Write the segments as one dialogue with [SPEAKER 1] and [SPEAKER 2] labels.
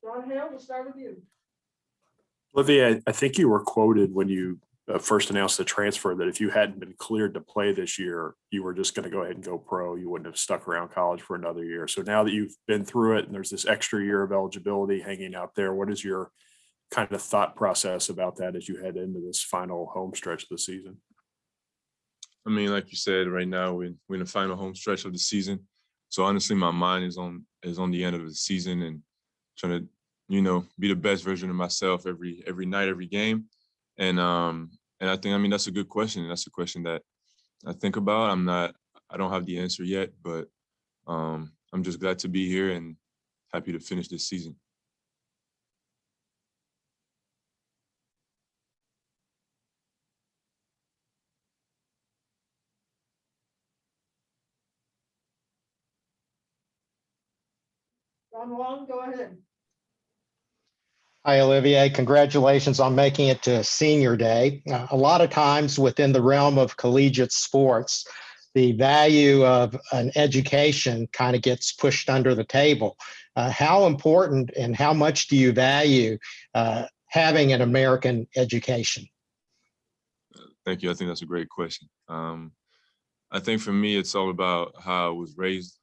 [SPEAKER 1] John Hale, we'll start with you.
[SPEAKER 2] Olivier, I think you were quoted when you first announced the transfer that if you hadn't been cleared to play this year, you were just going to go ahead and go pro. You wouldn't have stuck around college for another year. So now that you've been through it and there's this extra year of eligibility hanging out there, what is your kind of thought process about that as you head into this final home stretch of the season?
[SPEAKER 3] I mean, like you said, right now we're in the final home stretch of the season. So honestly, my mind is on the end of the season and trying to, be the best version of myself every night, every game. And I think, that's a good question. That's a question that I think about. I don't have the answer yet, but I'm just glad to be here and happy to finish this season.
[SPEAKER 1] John Wong, go ahead.
[SPEAKER 4] Hi, Olivier. Congratulations on making it to Senior Day. A lot of times within the realm of collegiate sports, the value of an education kind of gets pushed under the table. How important and how much do you value having an American education?
[SPEAKER 3] Thank you. I think that's a great question. I think for me, it's all about how I was raised.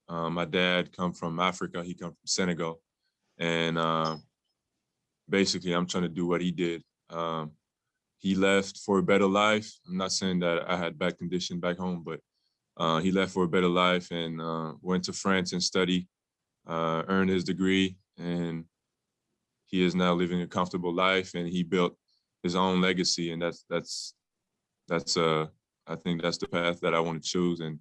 [SPEAKER 3] My dad come from Africa. He come from Senegal. And basically, I'm trying to do what he did. He left for a better life. I'm not saying that I had bad condition back home, but he left for a better life and went to France and studied, earned his degree, and he is now living a comfortable life. And he built his own legacy, and that's I think that's the path that I want to choose. And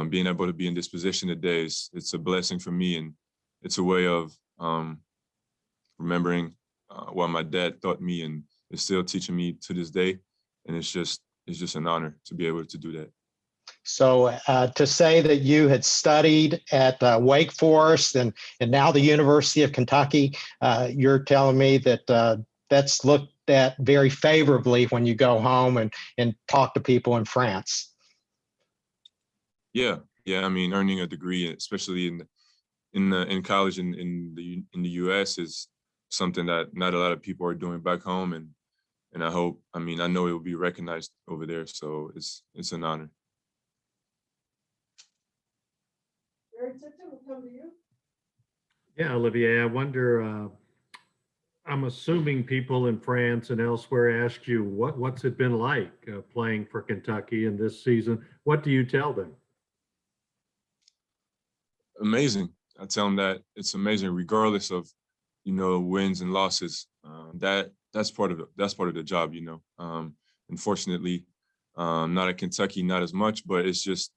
[SPEAKER 3] being able to be in this position today it's a blessing for me, and it's a way of remembering what my dad taught me, and is still teaching me to this day. And it's just an honor to be able to do that.
[SPEAKER 4] So to say that you had studied at Wake Forest and now the University of Kentucky, you're telling me that that's looked at very favorably when you go home and talk to people in France.
[SPEAKER 3] Yeah. Earning a degree, especially in college in the U.S., is something that not a lot of people are doing back home, and I hope. I know it will be recognized over there, so it's an honor.
[SPEAKER 1] Barry Tipton, we'll come to you.
[SPEAKER 5] Yeah, Olivier, I wonder, I'm assuming people in France and elsewhere ask you, what's it been like playing for Kentucky in this season? What do you tell them? Amazing.
[SPEAKER 3] I tell them that it's amazing, regardless of, wins and losses. That's part of the job. Unfortunately, not at Kentucky, not as much, but it's just,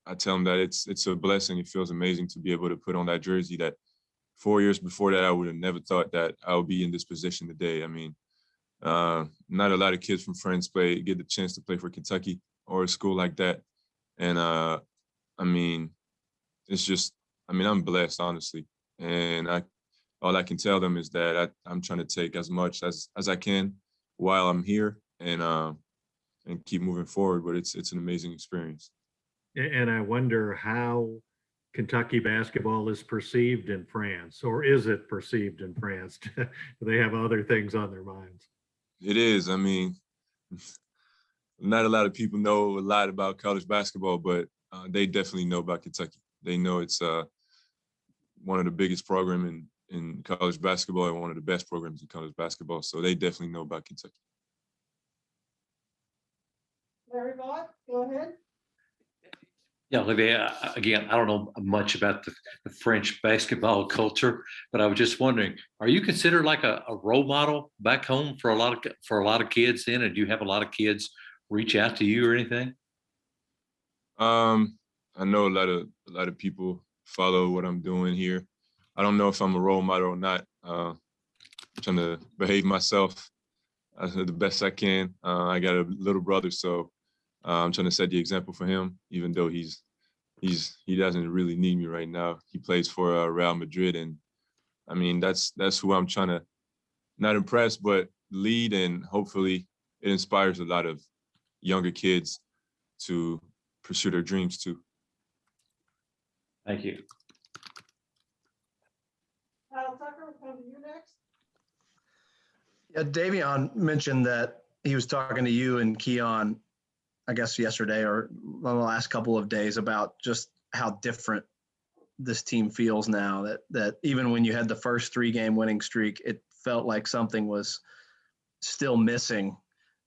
[SPEAKER 3] I tell them that it's a blessing. It feels amazing to be able to put on that jersey that 4 years before that, I would have never thought that I would be in this position today. Not a lot of kids from France get the chance to play for Kentucky or a school like that. And it's just, I'm blessed, honestly. And all I can tell them is that I'm trying to take as much as I can while I'm here and keep moving forward. But it's an amazing experience.
[SPEAKER 5] And I wonder how Kentucky basketball is perceived in France, or is it perceived in France? Do they have other things on their minds?
[SPEAKER 3] It is. Not a lot of people know a lot about college basketball, but they definitely know about Kentucky. They know it's one of the biggest programs in college basketball and one of the best programs in college basketball. So they definitely know about Kentucky.
[SPEAKER 1] Larry Vaught, go ahead.
[SPEAKER 6] Yeah, Olivier, again, I don't know much about the French basketball culture, but I was just wondering, are you considered like a role model back home for a lot of kids then? And do you have a lot of kids reach out to you or anything?
[SPEAKER 3] I know a lot of people follow what I'm doing here. I don't know if I'm a role model or not. I'm trying to behave myself the best I can. I got a little brother, so I'm trying to set the example for him, even though he doesn't really need me right now. He plays for Real Madrid, and that's who I'm trying to not impress, but lead, and hopefully it inspires a lot of younger kids to pursue their dreams too.
[SPEAKER 6] Thank you.
[SPEAKER 1] Kyle Tucker will come to you next.
[SPEAKER 7] Yeah, Davion mentioned that he was talking to you and Keon, I guess yesterday or the last couple of days, about just how different this team feels now. That even when you had the first 3-game winning streak, it felt like something was still missing,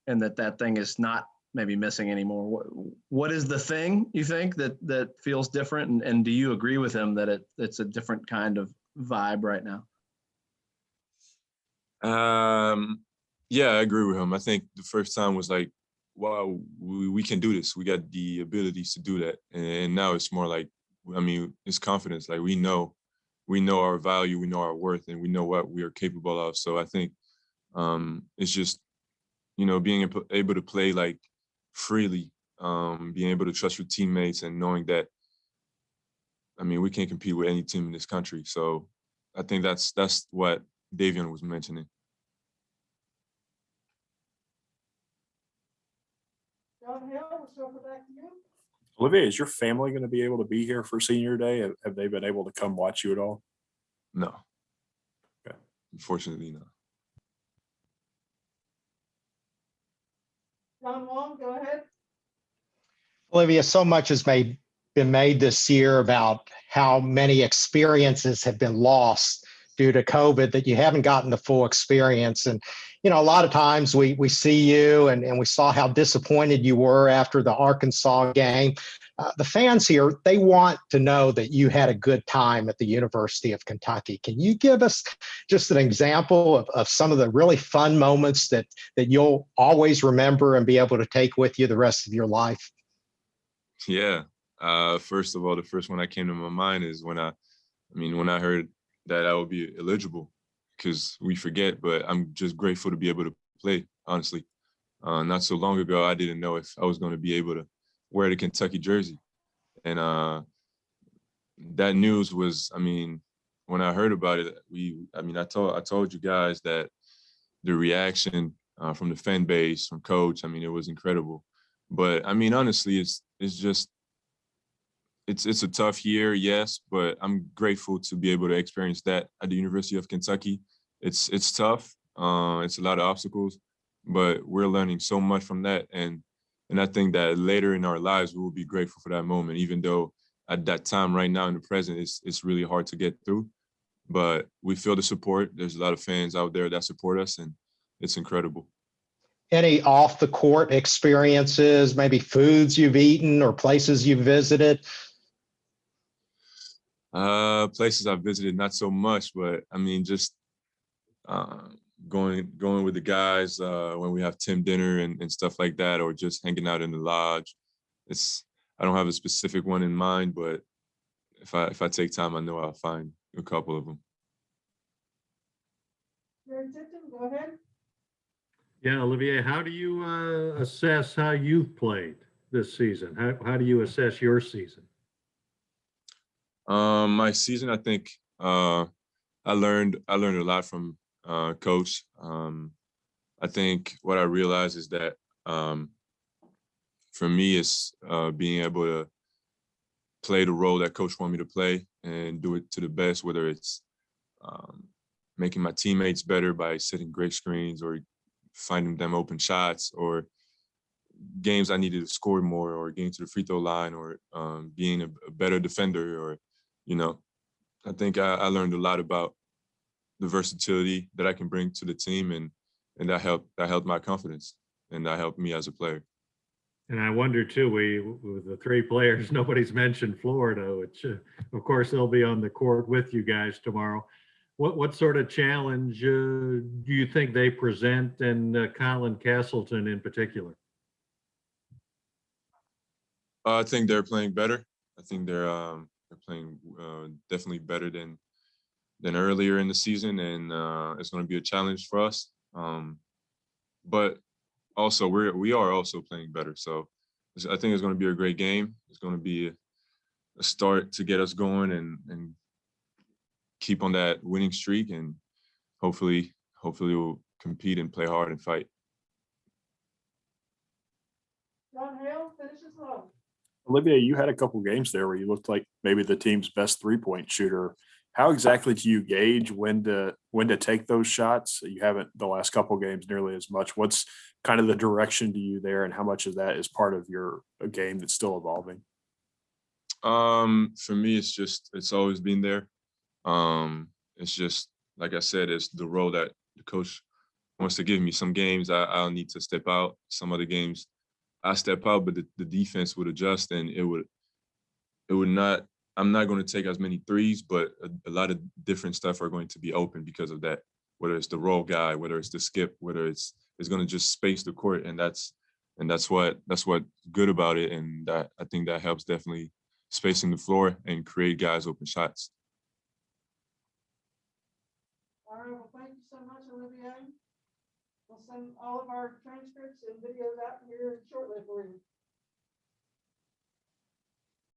[SPEAKER 7] and that thing is not maybe missing anymore. What is the thing you think that feels different? And do you agree with him that it's a different kind of vibe right now?
[SPEAKER 3] Yeah, I agree with him. I think the first time was like, wow, we can do this. We got the abilities to do that. And now it's more like, I mean, it's confidence. Like we know our value, we know our worth, and we know what we are capable of. So I think it's just, being able to play like freely, being able to trust your teammates and knowing that, I mean, we can compete with any team in this country. So I think that's what Davion was mentioning.
[SPEAKER 1] John Hale, we'll circle back to you.
[SPEAKER 2] Olivier, is your family going to be able to be here for senior day? Have they been able to come watch you at all?
[SPEAKER 3] No.
[SPEAKER 2] Okay.
[SPEAKER 3] Unfortunately, no.
[SPEAKER 1] John Long, go ahead.
[SPEAKER 4] Olivia, so much has been made this year about how many experiences have been lost due to COVID that you haven't gotten the full experience. And, a lot of times we see you and we saw how disappointed you were after the Arkansas game. The fans here, they want to know that you had a good time at the University of Kentucky. Can you give us just an example of some of the really fun moments that you'll always remember and be able to take with you the rest of your life?
[SPEAKER 3] Yeah. First of all, the first one that came to my mind is when I heard that I would be eligible, because we forget, but I'm just grateful to be able to play, honestly. Not so long ago, I didn't know if I was going to be able to wear the Kentucky jersey. And that news was, when I heard about it, I told you guys that the reaction from the fan base, from coach, it was incredible. But honestly, it's a tough year, yes, but I'm grateful to be able to experience that at the University of Kentucky. It's tough. It's a lot of obstacles, but we're learning so much from that. And I think that later in our lives, we will be grateful for that moment, even though at that time right now in the present, it's really hard to get through. But we feel the support. There's a lot of fans out there that support us, and it's incredible.
[SPEAKER 4] Any off the court experiences, maybe foods you've eaten or places you've visited?
[SPEAKER 3] Places I've visited, not so much, but just going with the guys when we have team dinner and stuff like that, or just hanging out in the lodge. I don't have a specific one in mind, but if I take time, I know I'll find a couple of them.
[SPEAKER 1] Gary Tipton, go ahead.
[SPEAKER 5] Yeah, Olivier, how do you assess how you've played this season? How do you assess your season?
[SPEAKER 3] My season, I think I learned a lot from coach. I think what I realized is that for me, it's being able to play the role that coach wanted me to play and do it to the best, whether it's making my teammates better by setting great screens or finding them open shots, or games I needed to score more, or getting to the free throw line, or being a better defender, or, I think I learned a lot about the versatility that I can bring to the team, and that helped my confidence, and that helped me as a player.
[SPEAKER 5] And I wonder too, with the 3 players, nobody's mentioned Florida, which of course they'll be on the court with you guys tomorrow. What sort of challenge do you think they present, and Colin Castleton in particular?
[SPEAKER 3] I think they're playing better. I think they're playing definitely better than earlier in the season, and it's going to be a challenge for us. But also, we are also playing better. So I think it's going to be a great game. It's going to be a start to get us going and keep on that winning streak, and hopefully we'll compete and play hard and fight.
[SPEAKER 1] John Hale, finish us off.
[SPEAKER 2] Olivier, you had a couple games there where you looked like maybe the team's best 3-point shooter. How exactly do you gauge when to take those shots? You haven't the last couple games nearly as much. What's kind of the direction to you there, and how much of that is part of your game that's still evolving?
[SPEAKER 3] For me, it's always been there. It's just like I said, it's the role that the coach wants to give me. Some games I'll need to step out. Some other games I step out, but the defense would adjust, and it would not. I'm not going to take as many threes, but a lot of different stuff are going to be open because of that. Whether it's the roll guy, whether it's the skip, whether it's going to just space the court, and that's what good about it, and that I think that helps definitely spacing the floor and create guys open shots.
[SPEAKER 1] All right, well, thank you so much, Olivier. We'll send all of our transcripts and videos out here shortly for you.